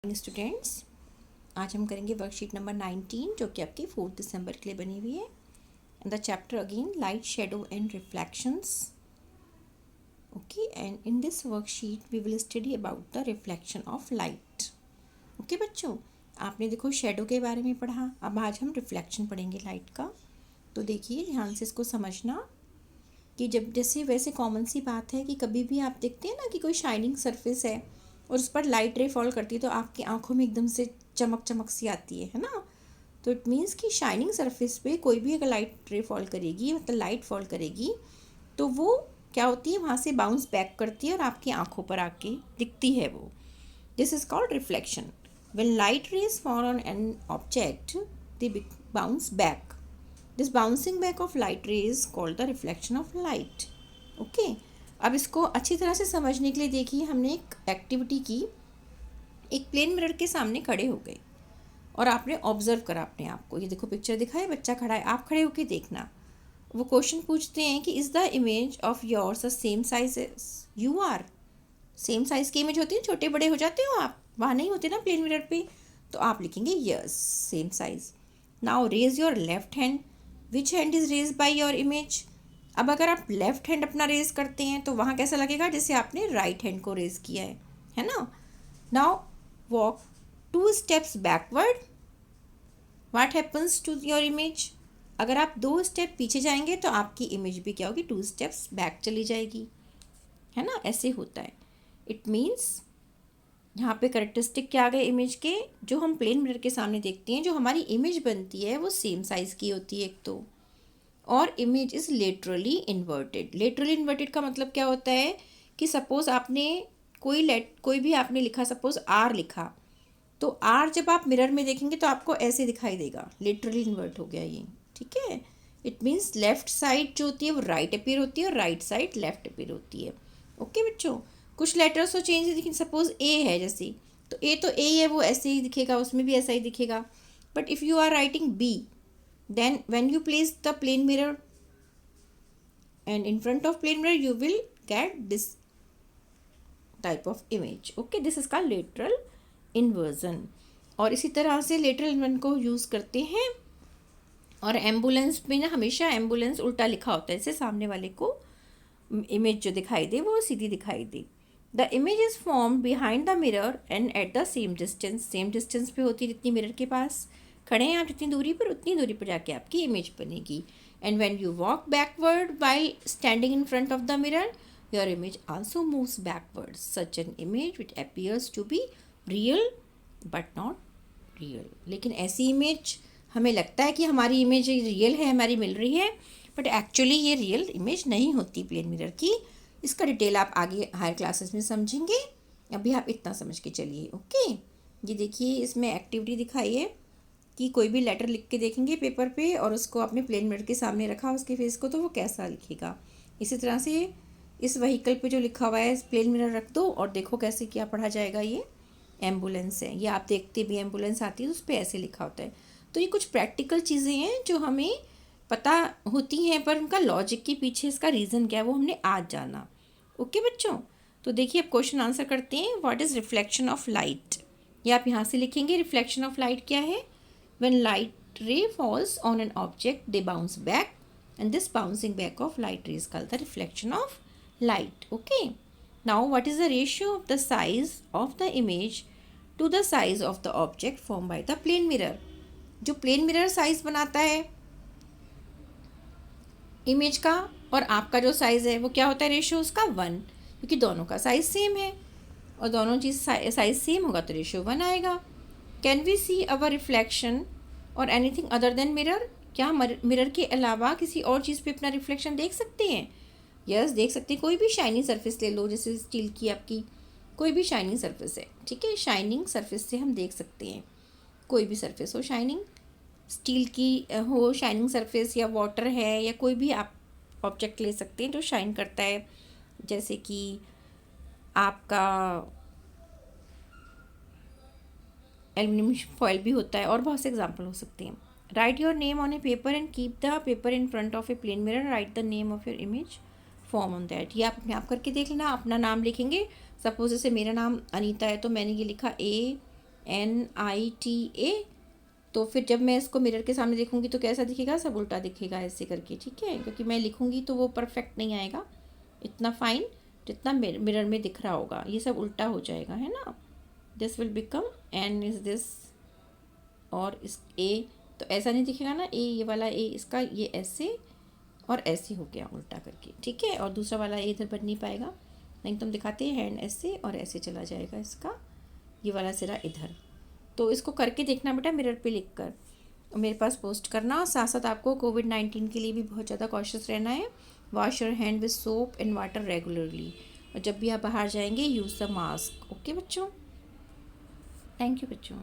Students, आज हम करेंगे वर्कशीट नंबर 19 जो कि आपकी 4 दिसंबर के लिए बनी हुई है। The chapter again light, shadow and reflections. Okay, and in this worksheet we will study about the reflection of light. Okay बच्चों, आपने देखो शेडो के बारे में पढ़ा, अब आज हम रिफ्लेक्शन पढ़ेंगे लाइट का। तो देखिए ध्यान से इसको समझना कि जब जैसे वैसे कॉमन सी बात है कि कभी भी आप देखते हैं ना कि कोई शाइनिंग सरफेस है और उस पर लाइट रे फॉल करती है तो आपकी आंखों में एकदम से चमक चमक सी आती है ना। तो इट मीन्स कि शाइनिंग सरफेस पे कोई भी अगर लाइट रे फॉल करेगी, मतलब लाइट फॉल करेगी, तो वो क्या होती है, वहाँ से बाउंस बैक करती है और आपकी आंखों पर आके दिखती है वो। This is called reflection. When light rays fall on an object they bounce back. This bouncing back of light rays called the reflection of light. Okay, अब इसको अच्छी तरह से समझने के लिए देखिए, हमने एक एक्टिविटी की। एक प्लेन मिरर के सामने खड़े हो गए और आपने ऑब्जर्व करा अपने आप को। ये देखो पिक्चर दिखा है, बच्चा खड़ा है, आप खड़े होके देखना। वो क्वेश्चन पूछते हैं कि is the image of yours the same size as you are. Same size की इमेज होती है, छोटे बड़े हो जाते हो आप, वहाँ नहीं होते ना प्लेन मिरर पे। तो आप लिखेंगे yes, same size. Now raise your left hand. Which hand is raise by your image. अब अगर आप लेफ्ट हैंड अपना रेज करते हैं तो वहाँ कैसा लगेगा, जैसे आपने राइट हैंड को रेज किया है ना। Now walk 2 steps backward. What happens to your image. अगर आप 2 स्टेप पीछे जाएंगे तो आपकी इमेज भी क्या होगी, 2 स्टेप्स बैक चली जाएगी, है ना। ऐसे होता है। इट मीन्स यहाँ पे करेक्टरिस्टिक क्या आ गए इमेज के, जो हम प्लेन मिरर के सामने देखते हैं, जो हमारी इमेज बनती है वो सेम साइज़ की होती है एक तो, और image is laterally inverted. Laterally inverted का मतलब क्या होता है कि सपोज़ आपने कोई भी आपने लिखा, सपोज़ आर लिखा, तो आर जब आप मिरर में देखेंगे तो आपको ऐसे दिखाई देगा, लेटरली इन्वर्ट हो गया ये, ठीक है। इट मीन्स लेफ्ट साइड जो होती है वो राइट अपीयर होती है और राइट साइड लेफ्ट अपीयर होती है। ओके बच्चों, कुछ लेटर्स तो चेंज है, लेकिन सपोज ए है जैसे, तो ए है, वो ऐसे ही दिखेगा, उसमें भी ऐसा ही दिखेगा। But if you are writing B, then when you place the plane mirror and in front of plane mirror you will get this type of image. Okay, this is called lateral inversion। और इसी तरह से lateral inversion को use करते हैं। और ambulance में ना हमेशा एम्बुलेंस उल्टा लिखा होता है, जैसे सामने वाले को इमेज जो दिखाई दे वो सीधी दिखाई दे। The image is form behind the mirror and at the same distance. Same distance पे होती है, जितनी मिरर के पास खड़े हैं आप, जितनी दूरी पर, उतनी दूरी पर जाके आपकी इमेज बनेगी। And when you walk backward while standing in front of the mirror, your image also moves backward. Such an image which appears to be real but not real. लेकिन ऐसी इमेज हमें लगता है कि हमारी इमेज रियल है, हमारी मिल रही है, बट एक्चुअली ये रियल इमेज नहीं होती प्लेन मिरर की। इसका डिटेल आप आगे हायर क्लासेस में समझेंगे, अभी आप इतना समझ के चलिए। ओके, ये देखिए इसमें एक्टिविटी दिखाई है कि कोई भी लेटर लिख के देखेंगे पेपर पे और उसको आपने प्लेन मिरर के सामने रखा उसके फेस को, तो वो कैसा लिखेगा। इसी तरह से इस व्हीकल पे जो लिखा हुआ है प्लेन मिरर रख दो और देखो कैसे क्या पढ़ा जाएगा। ये एम्बुलेंस है, ये आप देखते भी एम्बुलेंस आती है उस पर ऐसे लिखा होता है। तो ये कुछ प्रैक्टिकल चीज़ें हैं जो हमें पता होती हैं, पर उनका लॉजिक के पीछे इसका रीज़न क्या है वो हमने आज जाना। ओके बच्चों, तो देखिए अब क्वेश्चन आंसर करते हैं। What is reflection of light. ये आप यहाँ से लिखेंगे, रिफ्लेक्शन ऑफ लाइट क्या है। When light ray falls on an object they bounce back and this bouncing back of light rays called the reflection of light. Okay, now what is the ratio of the size of the image to the size of the object form by the plane mirror. जो plane mirror size बनाता है image का और आपका जो size है वो क्या होता है, रेशियो उसका 1, क्योंकि दोनों का साइज़ सेम है और दोनों चीज़ साइज़ सेम होगा तो रेशियो 1 आएगा। Can we see our reflection और एनीथिंग अदर देन मिरर। क्या हम मिरर के अलावा किसी और चीज़ पे अपना रिफ्लेक्शन देख सकते हैं। यस, देख सकते हैं। कोई भी शाइनिंग सरफेस ले लो, जैसे स्टील की आपकी कोई भी शाइनिंग सरफेस है, ठीक है, शाइनिंग सरफेस से हम देख सकते हैं। कोई भी सरफेस हो, शाइनिंग स्टील की हो शाइनिंग सरफेस, या वाटर है, या कोई भी आप ऑब्जेक्ट ले सकते हैं जो शाइन करता है, जैसे कि आपका एल्यूमिनियम फॉयल भी होता है, और बहुत से एग्जांपल हो सकते हैं। Write your name on a paper and keep the paper in front of a plane mirror. Write the name of your image form on that. ये आप अपने आप करके देख लेना। अपना नाम लिखेंगे, सपोज जैसे मेरा नाम अनीता है तो मैंने ये लिखा NITA। तो फिर जब मैं इसको मिरर के सामने देखूंगी तो कैसा दिखेगा, सब उल्टा दिखेगा ऐसे करके, ठीक है, क्योंकि मैं लिखूंगी तो वो परफेक्ट नहीं आएगा इतना फाइन जितना मिरर में दिख रहा होगा, ये सब उल्टा हो जाएगा, है ना। This will become N is this, और इस A तो ऐसा नहीं दिखेगा ना, ये वाला A इसका ये ऐसे और ऐसे हो गया उल्टा करके, ठीक है। और दूसरा वाला A इधर बन नहीं पाएगा, नहीं तो हम दिखाते हैं हैंड ऐसे और ऐसे चला जाएगा इसका ये वाला सिरा इधर। तो इसको करके देखना बेटा मिरर पे लिख कर, मेरे पास पोस्ट करना। और साथ साथ आपको कोविड-19 के लिए भी बहुत ज़्यादा कॉशियस रहना है। Wash your hand with soap and water regularly, और जब भी आप बाहर जाएंगे यूज़ द मास्क। ओके बच्चों, थैंक यू बच्चों।